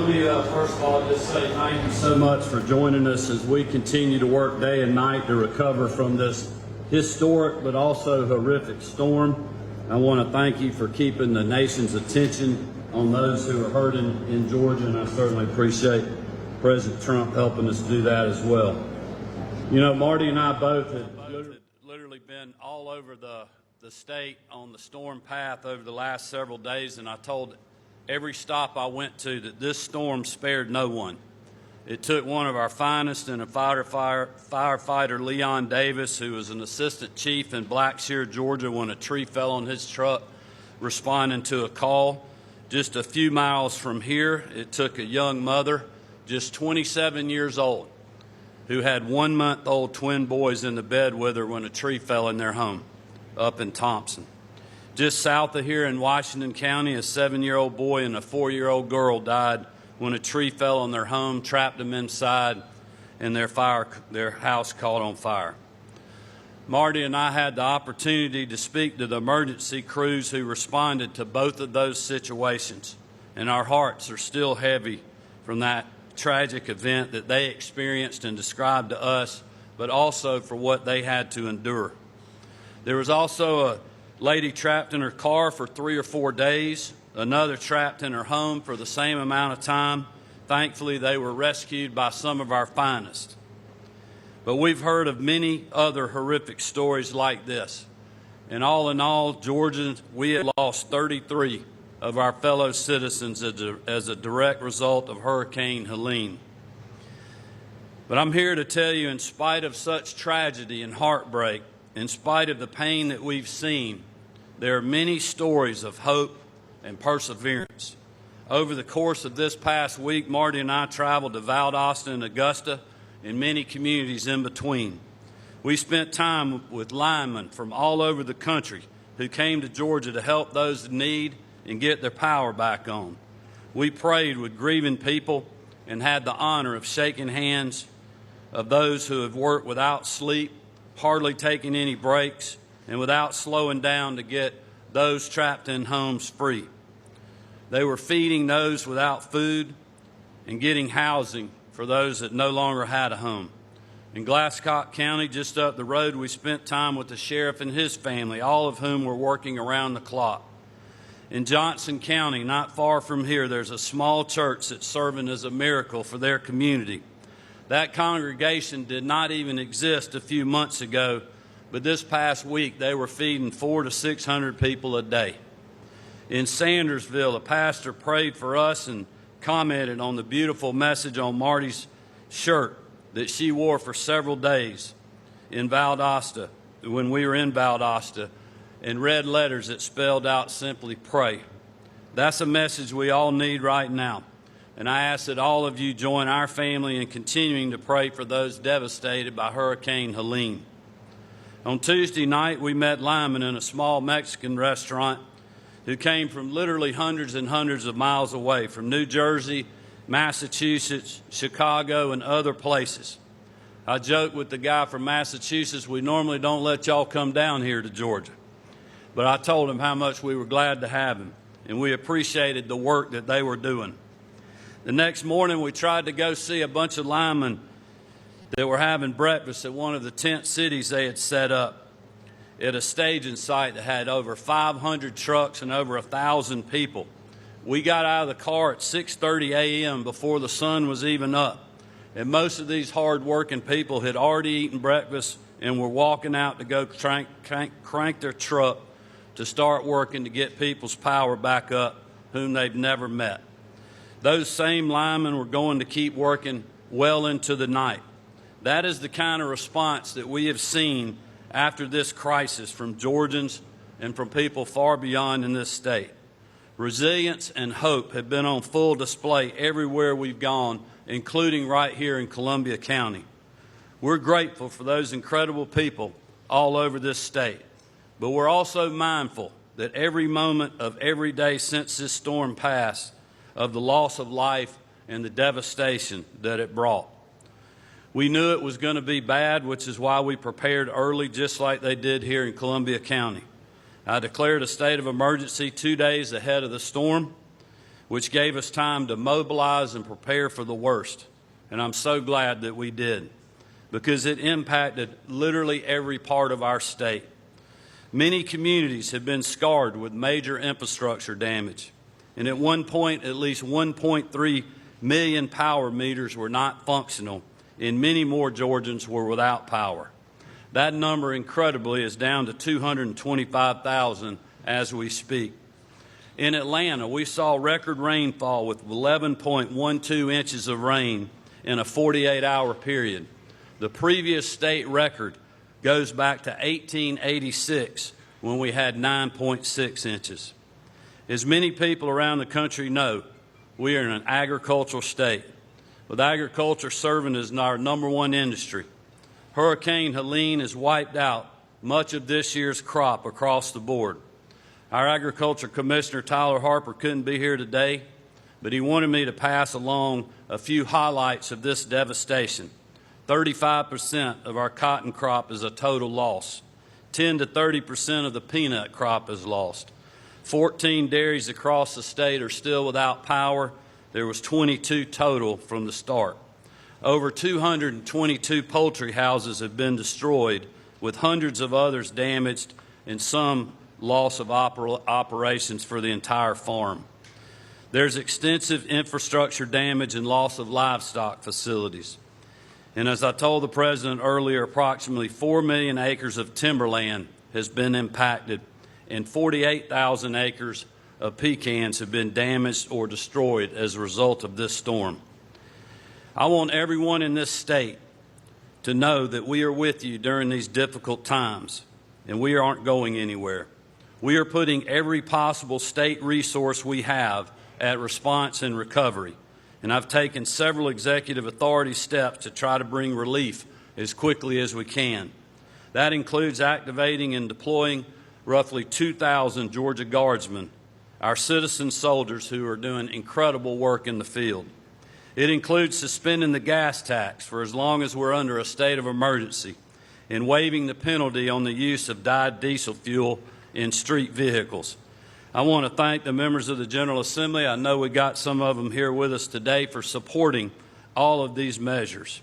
let me first of all just say thank you so much for joining us as we continue to work day and night to recover from this historic but also horrific storm. I want to thank you for keeping the nation's attention on those who are hurting in Georgia, and I certainly appreciate President Trump helping us do that as well. You know, Marty and I both had literally been all over the state on the storm path over the last several days, and I told every stop I went to that this storm spared no one. It took one of our finest and a firefighter, Leon Davis, who was an assistant chief in Blackshear, Georgia, when a tree fell on his truck responding to a call. Just a few miles from here, it took a young mother, just 27 years old, who had 1-month-old twin boys in the bed with her when a tree fell in their home up in Thompson. Just south of here in Washington County, a 7-year-old boy and a 4-year-old girl died when a tree fell on their home, trapped them inside, and their house caught on fire. Marty and I had the opportunity to speak to the emergency crews who responded to both of those situations, and our hearts are still heavy from that tragic event that they experienced and described to us, but also for what they had to endure. There was also a lady trapped in her car for 3 or 4 days, another trapped in her home for the same amount of time. Thankfully, they were rescued by some of our finest. But we've heard of many other horrific stories like this. And all in all, Georgians, we have lost 33 of our fellow citizens as a direct result of Hurricane Helene. But I'm here to tell you, in spite of such tragedy and heartbreak, in spite of the pain that we've seen, there are many stories of hope and perseverance. Over the course of this past week, Marty and I traveled to Valdosta and Augusta and many communities in between. We spent time with linemen from all over the country who came to Georgia to help those in need and get their power back on. We prayed with grieving people and had the honor of shaking hands of those who have worked without sleep, hardly taking any breaks, and without slowing down to get those trapped in homes free. They were feeding those without food and getting housing for those that no longer had a home. In Glasscock County, just up the road, we spent time with the sheriff and his family, all of whom were working around the clock. In Johnson County, not far from here, there's a small church that's serving as a miracle for their community. That congregation did not even exist a few months ago, but this past week they were feeding 400 to 600 people a day. In Sandersville, a pastor prayed for us and commented on the beautiful message on Marty's shirt that she wore for several days in Valdosta, when we were in Valdosta, in red letters that spelled out simply pray. That's a message we all need right now. And I ask that all of you join our family in continuing to pray for those devastated by Hurricane Helene. On Tuesday night, we met linemen in a small Mexican restaurant who came from literally hundreds and hundreds of miles away, from New Jersey, Massachusetts, Chicago, and other places. I joked with the guy from Massachusetts, we normally don't let y'all come down here to Georgia. But I told him how much we were glad to have him, and we appreciated the work that they were doing. The next morning, we tried to go see a bunch of linemen that were having breakfast at one of the tent cities they had set up at a staging site that had over 500 trucks and over 1,000 people. We got out of the car at 6:30 a.m. before the sun was even up, and most of these hard-working people had already eaten breakfast and were walking out to go crank their truck to start working to get people's power back up whom they've never met. Those same linemen were going to keep working well into the night. That is the kind of response that we have seen after this crisis from Georgians and from people far beyond in this state. Resilience and hope have been on full display everywhere we've gone, including right here in Columbia County. We're grateful for those incredible people all over this state, but we're also mindful that every moment of every day since this storm passed, of the loss of life and the devastation that it brought. We knew it was going to be bad, which is why we prepared early, just like they did here in Columbia County. I declared a state of emergency 2 days ahead of the storm. which gave us time to mobilize and prepare for the worst. And I'm so glad that we did, because it impacted literally every part of our state. Many communities have been scarred with major infrastructure damage. And at one point, at least 1.3 million power meters were not functional, and many more Georgians were without power. That number, incredibly, is down to 225,000 as we speak. In Atlanta, we saw record rainfall with 11.12 inches of rain in a 48-hour period. The previous state record goes back to 1886, when we had 9.6 inches. As many people around the country know, we are in an agricultural state, with agriculture serving as our #1 industry. Hurricane Helene has wiped out much of this year's crop across the board. Our Agriculture Commissioner, Tyler Harper, couldn't be here today, but he wanted me to pass along a few highlights of this devastation. 35% of our cotton crop is a total loss. 10 to 30% of the peanut crop is lost. 14 dairies across the state are still without power. There was 22 total from the start. Over 222 poultry houses have been destroyed, with hundreds of others damaged and some loss of operations for the entire farm. There's extensive infrastructure damage and loss of livestock facilities. And as I told the President earlier, approximately 4 million acres of timberland has been impacted, and 48,000 acres of pecans have been damaged or destroyed as a result of this storm. I want everyone in this state to know that we are with you during these difficult times, and we aren't going anywhere. We are putting every possible state resource we have at response and recovery. And I've taken several executive authority steps to try to bring relief as quickly as we can. That includes activating and deploying roughly 2,000 Georgia Guardsmen, our citizen soldiers who are doing incredible work in the field. It includes suspending the gas tax for as long as we're under a state of emergency and waiving the penalty on the use of dyed diesel fuel in street vehicles. I want to thank the members of the General Assembly. I know we got some of them here with us today for supporting all of these measures.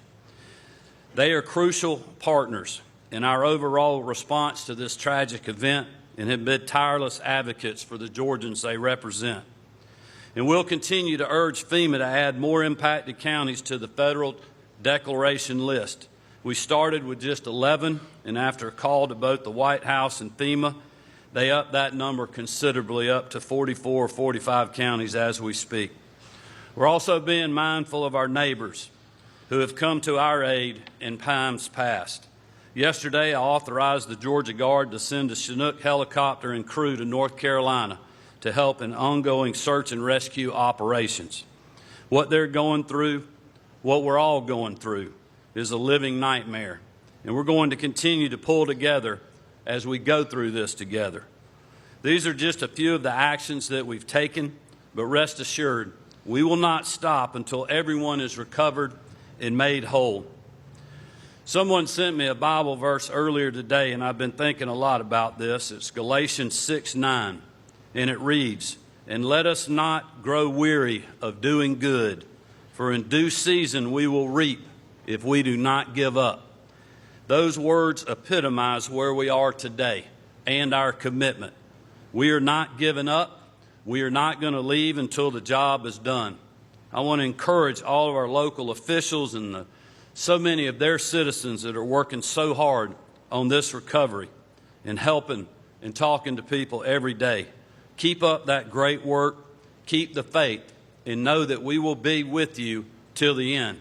They are crucial partners in our overall response to this tragic event and have been tireless advocates for the Georgians they represent. And we'll continue to urge FEMA to add more impacted counties to the federal declaration list. We started with just 11, and after a call to both the White House and FEMA, they upped that number considerably, up to 44 or 45 counties as we speak. We're also being mindful of our neighbors who have come to our aid in times past. Yesterday, I authorized the Georgia Guard to send a Chinook helicopter and crew to North Carolina to help in ongoing search and rescue operations. What they're going through, what we're all going through, is a living nightmare. And we're going to continue to pull together as we go through this together. These are just a few of the actions that we've taken, but rest assured, we will not stop until everyone is recovered and made whole. Someone sent me a Bible verse earlier today, and I've been thinking a lot about this. It's Galatians 6:9, and it reads, "And let us not grow weary of doing good, for in due season we will reap if we do not give up." Those words epitomize where we are today and our commitment. We are not giving up. We are not going to leave until the job is done. I want to encourage all of our local officials and so many of their citizens that are working so hard on this recovery and helping and talking to people every day. Keep up that great work. Keep the faith and know that we will be with you till the end.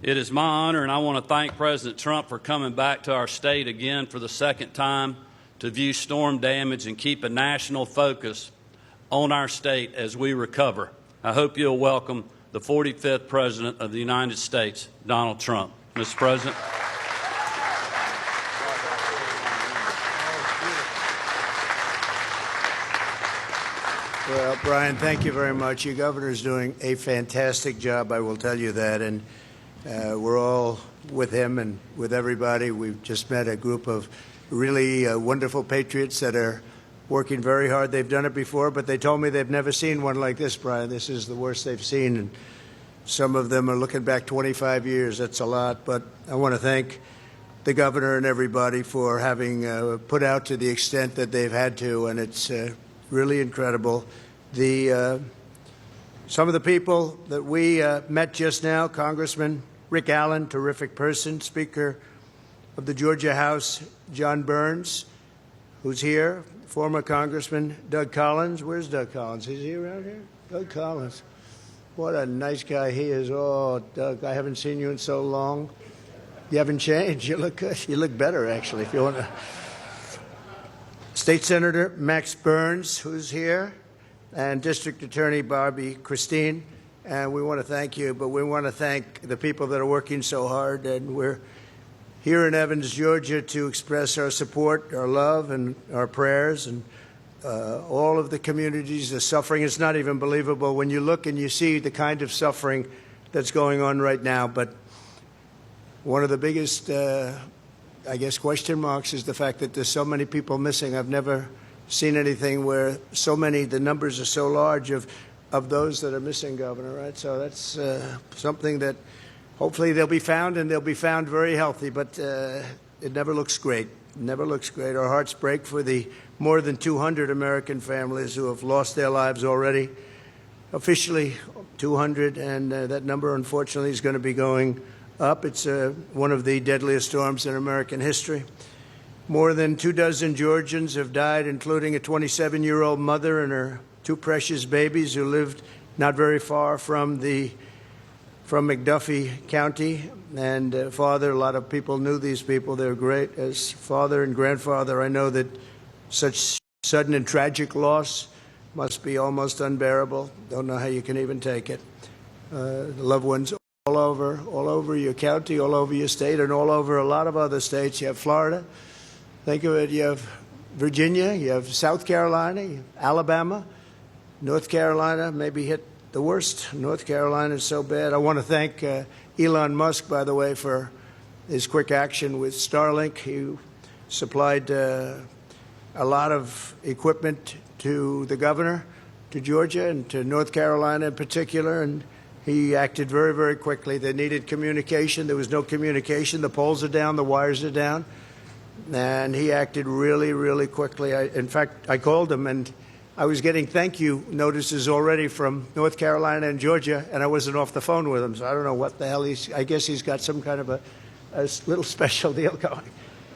It is my honor, and I want to thank President Trump for coming back to our state again for the second time to view storm damage and keep a national focus on our state as we recover. I hope you'll welcome the 45th President of the United States, Donald Trump. Mr. President. Well, Brian, thank you very much. Your governor's doing a fantastic job, I will tell you that, and we're all with him and with everybody. We've just met a group of really wonderful patriots that are working very hard. They've done it before, but they told me they've never seen one like this, Brian. This is the worst they've seen, and some of them are looking back 25 years. That's a lot, but I want to thank the governor and everybody for having put out to the extent that they've had to, and it's really incredible. Some of the people that we met just now, Congressman Rick Allen, terrific person, Speaker of the Georgia House, John Burns, who's here, former Congressman Doug Collins. Where's Doug Collins? Is he around here? Doug Collins. What a nice guy he is. Oh, Doug, I haven't seen you in so long. You haven't changed. You look good. You look better, actually, if you want to. State Senator Max Burns, who's here, and District Attorney Barbie Christine. And we want to thank you, but we want to thank the people that are working so hard. And we're here in Evans, Georgia, to express our support, our love, and our prayers, and all of the communities, the suffering. It's not even believable when you look and you see the kind of suffering that's going on right now. But one of the biggest, I guess, question marks is the fact that there's so many people missing. I've never seen anything where so many, the numbers are so large of those that are missing, Governor, right? So that's something that hopefully they'll be found, and they'll be found very healthy, but it never looks great. It never looks great. Our hearts break for the more than 200 American families who have lost their lives already. Officially 200, and that number, unfortunately, is going to be going up. It's one of the deadliest storms in American history. More than 24 Georgians have died, including a 27-year-old mother and her two precious babies who lived not very far from McDuffie County. And father, a lot of people knew these people. They're great. As father and grandfather, I know that such sudden and tragic loss must be almost unbearable. Don't know how you can even take it. The loved ones all over your county, all over your state, and all over a lot of other states. You have Florida. Think of it. You have Virginia. You have South Carolina, you have Alabama, North Carolina maybe hit the worst. North Carolina is so bad. I want to thank Elon Musk, by the way, for his quick action with Starlink. He supplied a lot of equipment to the governor, to Georgia, and to North Carolina in particular, and he acted very, very quickly. They needed communication. There was no communication. The poles are down. The wires are down. And he acted really, really quickly. In fact, I called him, and I was getting thank you notices already from North Carolina and Georgia, and I wasn't off the phone with him. So I don't know what the hell I guess he's got some kind of a little special deal going.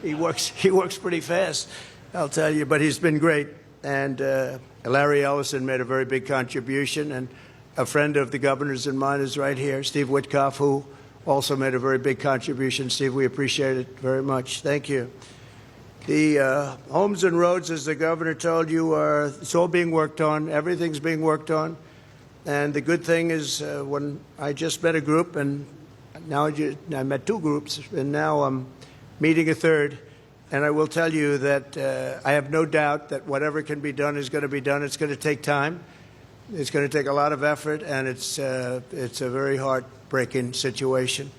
He works pretty fast, I'll tell you. But he's been great. And Larry Ellison made a very big contribution, and a friend of the governor's and mine is right here, Steve Witkoff, who also made a very big contribution. Steve, we appreciate it very much. Thank you. The homes and roads, as the governor told you, it's all being worked on. Everything's being worked on. And the good thing is when I just met a group, and now I met two groups, and now I'm meeting a third. And I will tell you that I have no doubt that whatever can be done is going to be done. It's going to take time. It's going to take a lot of effort, and it's a very heartbreaking situation.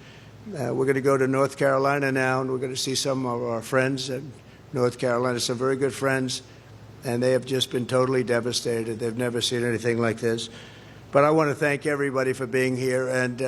We're going to go to North Carolina now, and we're going to see some of our friends in North Carolina, some very good friends, and they have just been totally devastated. They've never seen anything like this. But I want to thank everybody for being here, and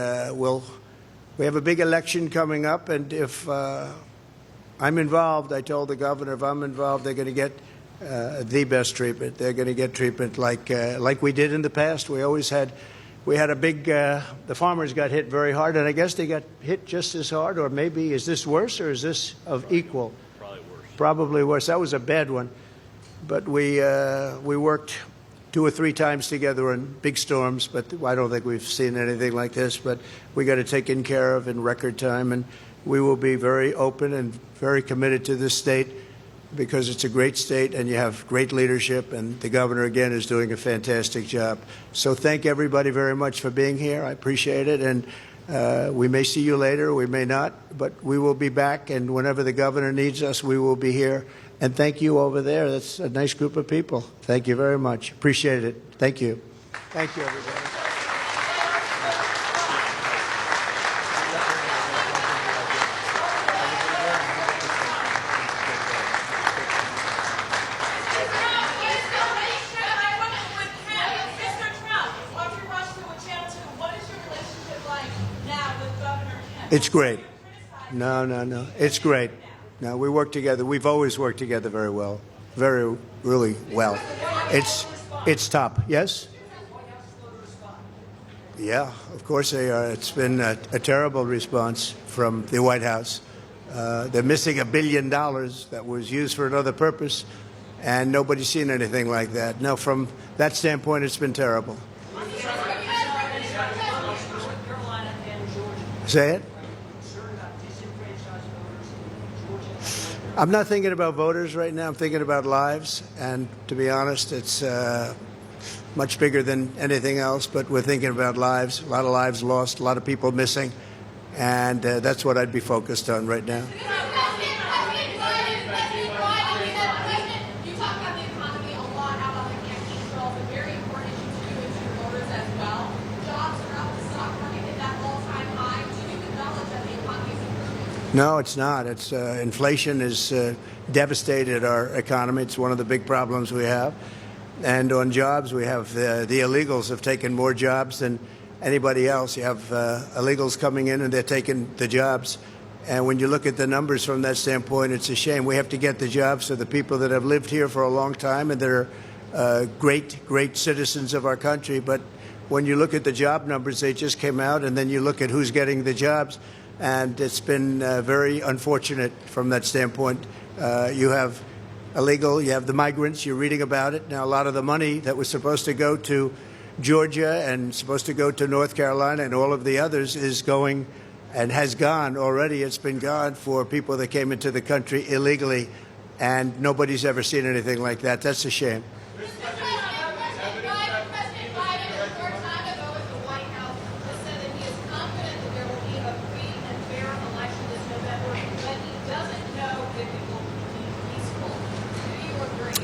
we have a big election coming up, and if I'm involved, I told the governor, if I'm involved, they're going to get the best treatment. They're going to get treatment like we did in the past. We had a big, the farmers got hit very hard, and I guess they got hit just as hard, or maybe, is this worse, or is this of equal? Probably worse. Probably worse. That was a bad one. But we worked 2 or 3 times together in big storms, but I don't think we've seen anything like this. But we got it taken care of in record time, and we will be very open and very committed to this state, because it's a great state and you have great leadership, and the governor, again, is doing a fantastic job. So thank everybody very much for being here. I appreciate it, and we may see you later, we may not, but we will be back, and whenever the governor needs us, we will be here. And thank you over there. That's a nice group of people. Thank you very much. Appreciate it. Thank you. Thank you, everybody. It's great. No, no, no. It's great. No, we work together. We've always worked together very well. Really well. It's top. Yes? Yeah, of course they are. It's been a terrible response from the White House. They're missing $1 billion that was used for another purpose, and nobody's seen anything like that. No, from that standpoint, it's been terrible. Say it? I'm not thinking about voters right now. I'm thinking about lives. And to be honest, it's much bigger than anything else. But we're thinking about lives, a lot of lives lost, a lot of people missing. And that's what I'd be focused on right now. No, it's not. It's inflation has devastated our economy. It's one of the big problems we have. And on jobs, we have the illegals have taken more jobs than anybody else. You have illegals coming in and they're taking the jobs. And when you look at the numbers from that standpoint, it's a shame. We have to get the jobs to the people that have lived here for a long time and that are great citizens of our country. But when you look at the job numbers, they just came out, and then you look at who's getting the jobs. And it's been very unfortunate from that standpoint. You have illegal, you have the migrants, you're reading about it. Now, a lot of the money that was supposed to go to Georgia and supposed to go to North Carolina and all of the others is going and has gone already. It's been gone for people that came into the country illegally, and nobody's ever seen anything like that. That's a shame.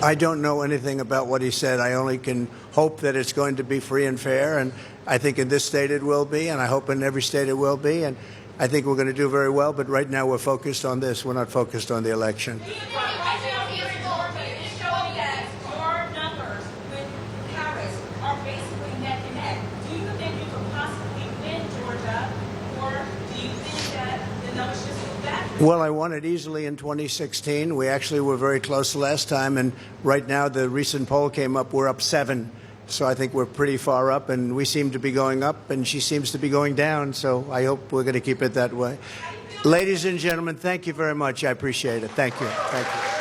I don't know anything about what he said. I only can hope that it's going to be free and fair, and I think in this state it will be, and I hope in every state it will be, and I think we're going to do very well, but right now we're focused on this. We're not focused on the election. Well, I won it easily in 2016. We actually were very close last time, and right now the recent poll came up, we're up 7. So I think we're pretty far up, and we seem to be going up, and she seems to be going down, so I hope we're going to keep it that way. Ladies and gentlemen, thank you very much. I appreciate it. Thank you. Thank you.